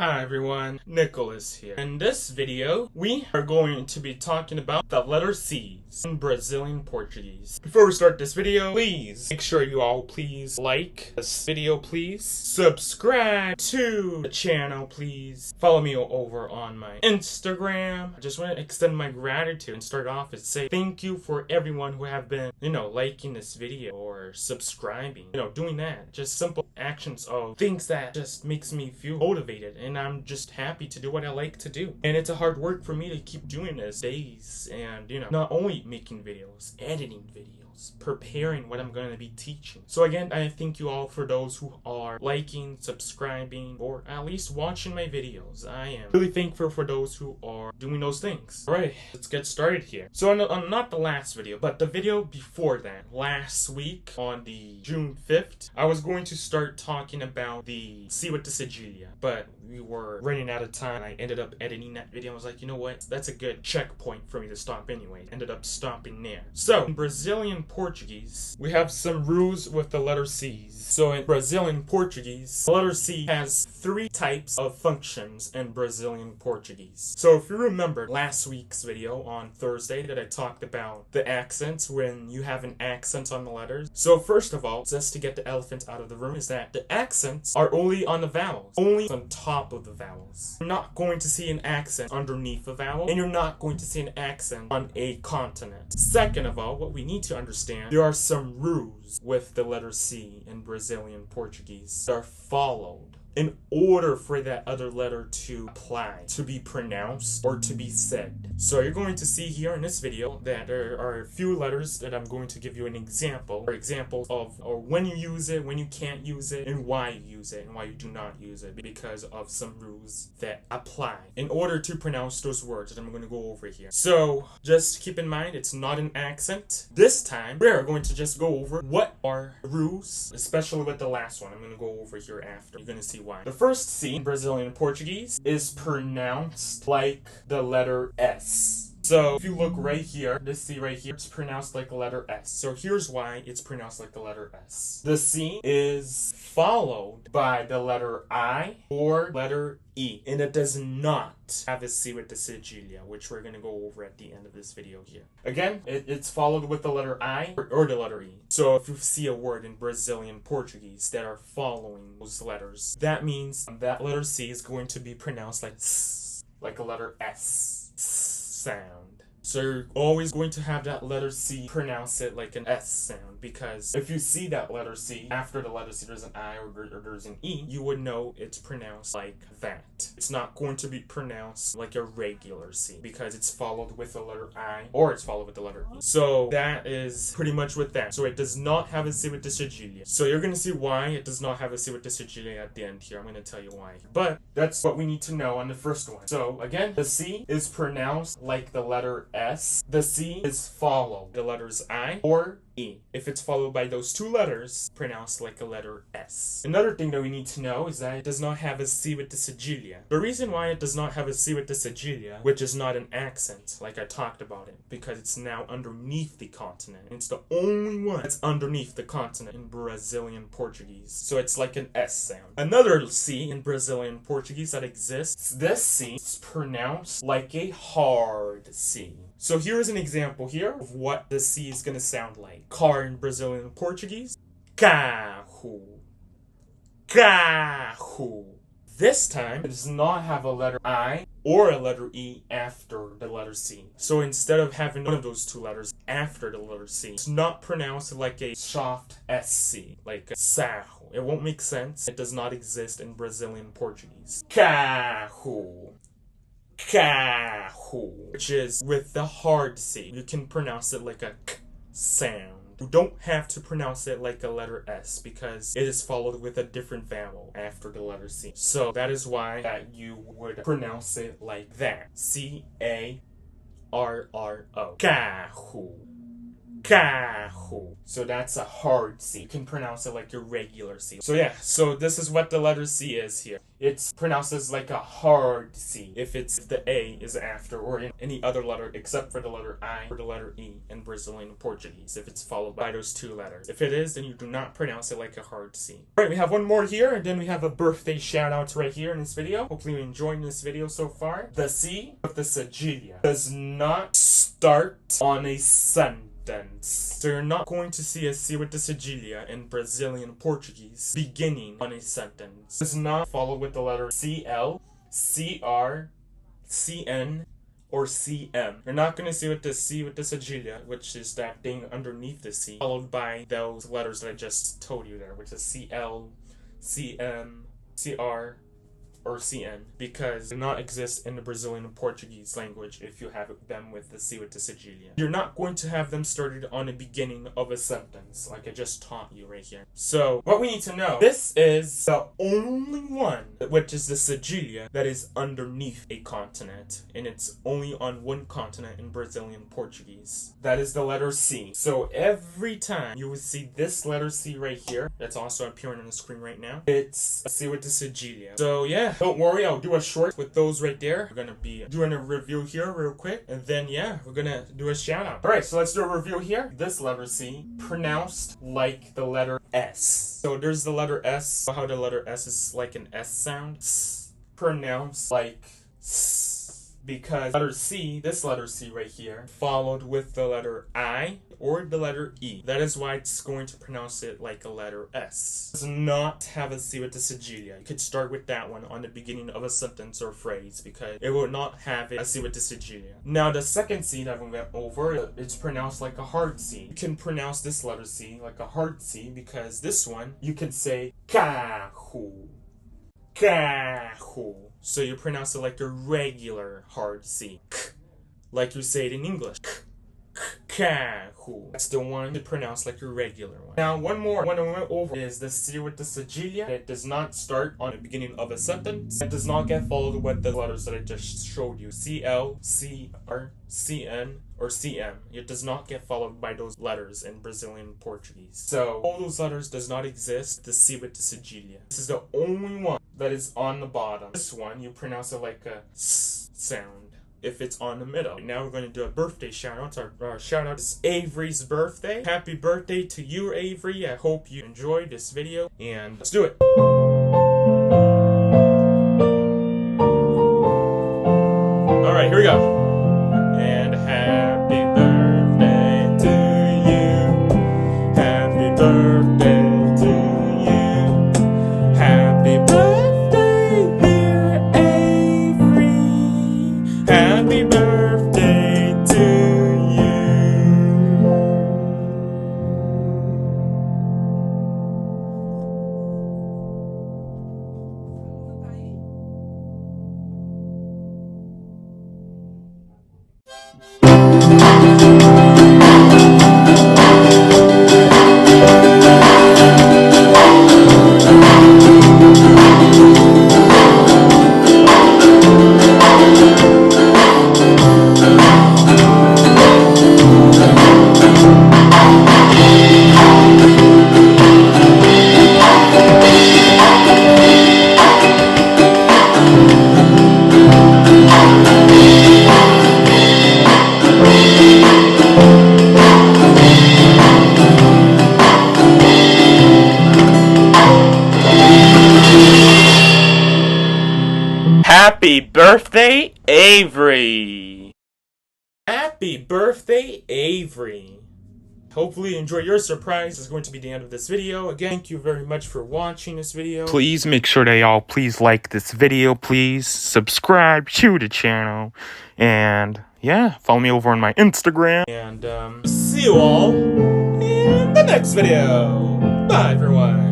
Hi everyone, Nicholas here. In this video, we are going to be talking about the letter C's in Brazilian Portuguese. Before we start this video, please make sure you all please like this video, please. Subscribe to the channel, please. Follow me over on my Instagram. I just want to extend my gratitude and start off and say thank you for everyone who have been, liking this video or subscribing. Doing that. Just simple actions of things that just makes me feel motivated, and I'm just happy to do what I like to do. And it's a hard work for me to keep doing this days, and not only making videos, editing videos, preparing what I'm going to be teaching. So again, I thank you all for those who are liking, subscribing, or at least watching my videos. I am really thankful for those who are doing those things. Alright, let's get started here. So on not the last video, but the video before that, last week on the June 5th, I was going to start talking about the C with the cedilha, but we were running out of time. I ended up editing that video. I was like, you know what? That's a good checkpoint for me to stop anyway. Ended up stopping there. So, in Brazilian Portuguese, we have some rules with the letter C's. So, in Brazilian Portuguese, the letter C has 3 types of functions in Brazilian Portuguese. So, if you remember last week's video on Thursday that I talked about the accents when you have an accent on the letters. So, first of all, just to get the elephant out of the room, is that the accents are only on the vowels. Only on top of the vowels. You're not going to see an accent underneath a vowel, and you're not going to see an accent on a consonant. Second of all, what we need to understand, there are some rules with the letter C in Brazilian Portuguese that are followed in order for that other letter to apply, to be pronounced, or to be said. So you're going to see here in this video that there are a few letters that I'm going to give you an example, or examples of, or when you use it, when you can't use it, and why you use it, and why you do not use it, because of some rules that apply in order to pronounce those words that I'm going to go over here. So just keep in mind, it's not an accent. This time, we're going to just go over what are rules, especially with the last one. I'm going to go over here after. You're going to see why. The first C in Brazilian Portuguese is pronounced like the letter S. So if you look right here, this C right here, it's pronounced like the letter S. So here's why it's pronounced like the letter S. The C is followed by the letter I or letter E, and it does not have a C with the cedilha, which we're going to go over at the end of this video here. Again, it's followed with the letter I or the letter E. So if you see a word in Brazilian Portuguese that are following those letters, that means that letter C is going to be pronounced like S, like a letter S sound. So you're always going to have that letter C pronounce it like an S sound, because if you see that letter C, after the letter C there's an I or there's an E, you would know it's pronounced like that. It's not going to be pronounced like a regular C, because it's followed with the letter I or it's followed with the letter E. So that is pretty much with that. So it does not have a C with the cedilha. So you're going to see why it does not have a C with the cedilha at the end here. I'm going to tell you why. But that's what we need to know on the first one. So again, the C is pronounced like the letter S. The C is followed the letters I or E. If it's followed by those 2 letters, pronounced like a letter S. Another thing that we need to know is that it does not have a C with the cedilha. The reason why it does not have a C with the cedilha, which is not an accent, like I talked about it, because it's now underneath the consonant. It's the only one that's underneath the consonant in Brazilian Portuguese. So it's like an S sound. Another C in Brazilian Portuguese that exists, this C is pronounced like a hard C. So here's an example here of what the C is going to sound like. Car in Brazilian Portuguese, carro. Carro. This time, it does not have a letter I or a letter E after the letter C. So instead of having one of those 2 letters after the letter C, it's not pronounced like a soft SC, like a sarro. It won't make sense. It does not exist in Brazilian Portuguese. Carro. Carro, which is with the hard C. You can pronounce it like a K sound. You don't have to pronounce it like a letter S, because it is followed with a different vowel after the letter C. So that is why that you would pronounce it like that. C-A-R-R-O. Carro. carro. So that's a hard C. You can pronounce it like your regular C. So yeah, so this is what the letter C is here. It's pronounced as like a hard C if the A is after or in any other letter except for the letter I or the letter E in Brazilian Portuguese if it's followed by those two letters. If it is, then you do not pronounce it like a hard C. Alright, we have one more here, and then we have a birthday shout out right here in this video. Hopefully you're enjoying this video so far. The C of the cedilha does not start on a sentence. So you're not going to see a C with the cedilha in Brazilian Portuguese beginning on a sentence. It does not follow with the letter CL, CR, CN, or CM. You're not going to see with the C with the cedilha, which is that thing underneath the C, followed by those letters that I just told you there, which is CL, CM, CR, or CN, because they do not exist in the Brazilian Portuguese language if you have them with the C with the cedilha. You're not going to have them started on the beginning of a sentence, like I just taught you right here. So, what we need to know, this is the only one, which is the cedilha, that is underneath a continent, and it's only on one continent in Brazilian Portuguese. That is the letter C. So, every time you will see this letter C right here, that's also appearing on the screen right now, it's a C with the cedilha. So, yeah. Don't worry, I'll do a short with those right there. We're gonna be doing a review here real quick, and then yeah, we're gonna do a shout out. Alright, so let's do a review here. This letter C, pronounced like the letter S. So there's the letter S, how the letter S is like an S sound. S, pronounced like S. Because letter C, this letter C right here, followed with the letter I or the letter E. That is why it's going to pronounce it like a letter S. It does not have a C with the cedilha. You could start with that one on the beginning of a sentence or phrase because it will not have a C with the cedilha. Now the second C that we went over, it's pronounced like a hard C. You can pronounce this letter C like a hard C because this one, you can say carro. Carro. So you pronounce it like a regular hard C. Like you say it in English. Carro. That's the one to pronounce like a regular one. Now one more one I went over is the C with the cedilha. It does not start on the beginning of a sentence. It does not get followed with the letters that I just showed you. CL, CR, CN, or CM. It does not get followed by those letters in Brazilian Portuguese. So all those letters does not exist. The C with the cedilha. This is the only one that is on the bottom. This one you pronounce it like a S sound if it's on the middle. Now we're going to do a birthday shout out. Our shout out is Avery's birthday. Happy birthday to you, Avery. I hope you enjoyed this video, and let's do it. Alright, here we go. And happy birthday to you. Happy birthday to you. Happy birthday, dear Avery. Happy birthday to you. Happy birthday, Avery! Happy birthday, Avery! Hopefully you enjoy your surprise. This is going to be the end of this video. Again, thank you very much for watching this video. Please make sure that y'all please like this video. Please subscribe to the channel. And yeah, follow me over on my Instagram. And see you all in the next video. Bye, everyone.